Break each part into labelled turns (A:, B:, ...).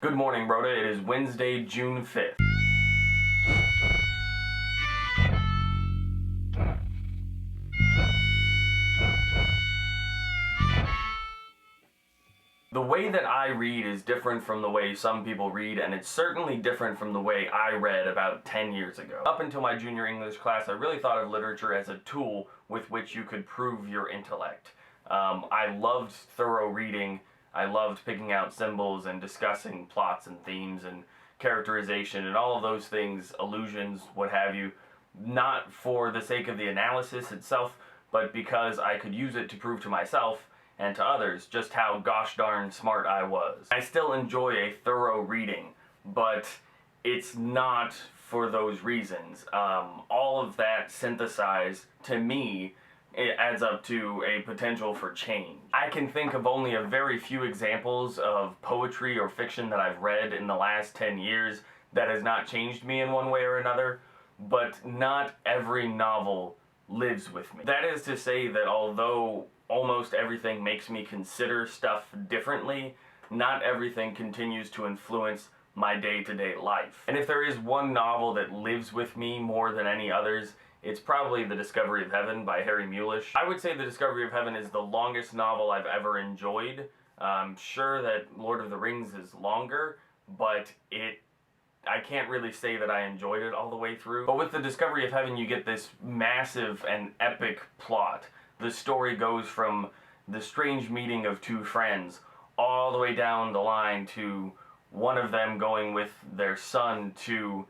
A: Good morning, Rhoda. It is Wednesday, June 5th. The way that I read is different from the way some people read, and it's certainly different from the way I read about 10 years ago. Up until my junior English class, I really thought of literature as a tool with which you could prove your intellect. I loved thorough reading. I loved picking out symbols and discussing plots and themes and characterization and all of those things, allusions, what have you, not for the sake of the analysis itself, but because I could use it to prove to myself and to others just how gosh darn smart I was. I still enjoy a thorough reading, but it's not for those reasons. All of that synthesized, to me, it adds up to a potential for change. I can think of only a very few examples of poetry or fiction that I've read in the last 10 years that has not changed me in one way or another, but not every novel lives with me. That is to say that although almost everything makes me consider stuff differently, not everything continues to influence my day-to-day life. And if there is one novel that lives with me more than any others, it's probably The Discovery of Heaven by Harry Mulisch. I would say The Discovery of Heaven is the longest novel I've ever enjoyed. I'm sure that Lord of the Rings is longer, but I can't really say that I enjoyed it all the way through. But with The Discovery of Heaven, you get this massive and epic plot. The story goes from the strange meeting of two friends all the way down the line to one of them going with their son to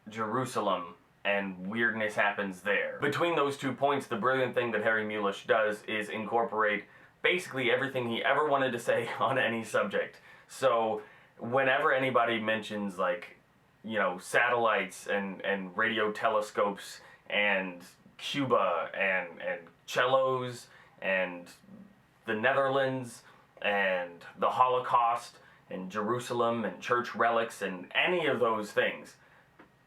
A: Jerusalem, and weirdness happens there. Between those 2 points, the brilliant thing that Harry Mulisch does is incorporate basically everything he ever wanted to say on any subject. So whenever anybody mentions, like, you know, satellites and radio telescopes and Cuba and cellos and the Netherlands and the Holocaust and Jerusalem and church relics and any of those things,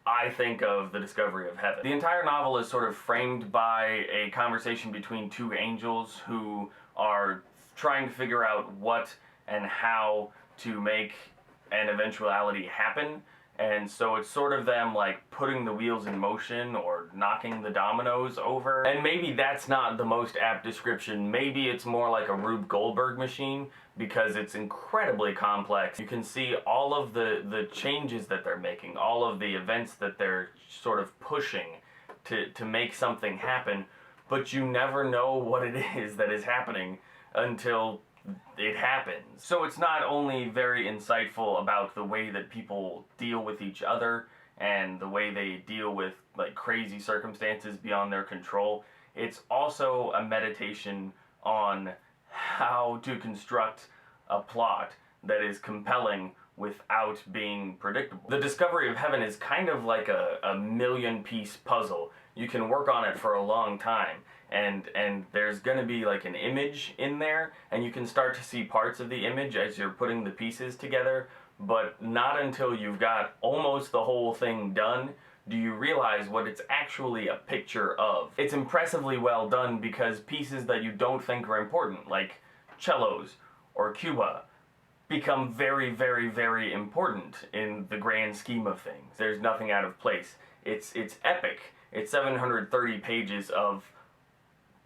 A: I think of The Discovery of Heaven. The entire novel is sort of framed by a conversation between two angels who are trying to figure out what and how to make an eventuality happen. And so it's sort of them like putting the wheels in motion or knocking the dominoes over. And maybe that's not the most apt description. Maybe it's more like a Rube Goldberg machine, because it's incredibly complex. You can see all of the changes that they're making, all of the events that they're sort of pushing to make something happen, but you never know what it is that is happening until it happens. So it's not only very insightful about the way that people deal with each other and the way they deal with like crazy circumstances beyond their control, it's also a meditation on how to construct a plot that is compelling without being predictable. The Discovery of Heaven is kind of like a million-piece puzzle. You can work on it for a long time, and there's gonna be like an image in there, and you can start to see parts of the image as you're putting the pieces together, but not until you've got almost the whole thing done do you realize what it's actually a picture of. It's impressively well done because pieces that you don't think are important, like cellos or Cuba, become very, very, very important in the grand scheme of things. There's nothing out of place. It's epic. It's 730 pages of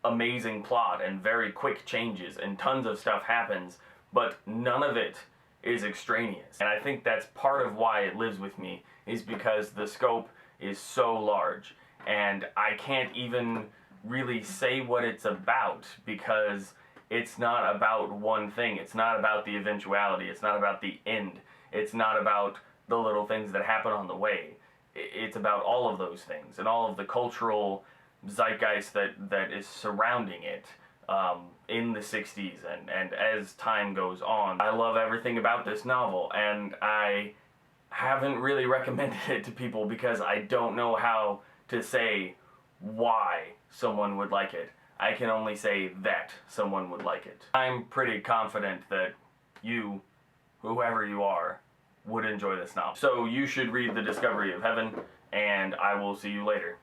A: amazing plot and very quick changes, and tons of stuff happens, but none of it is extraneous. And I think that's part of why it lives with me, is because the scope is so large, and I can't even really say what it's about, because it's not about one thing. It's not about the eventuality. It's not about the end. It's not about the little things that happen on the way. It's about all of those things and all of the cultural zeitgeist that is surrounding it in the 60s and as time goes on. I love everything about this novel, and I haven't really recommended it to people because I don't know how to say why someone would like it. I can only say that someone would like it. I'm pretty confident that you, whoever you are, would enjoy this novel. So you should read The Discovery of Heaven, and I will see you later.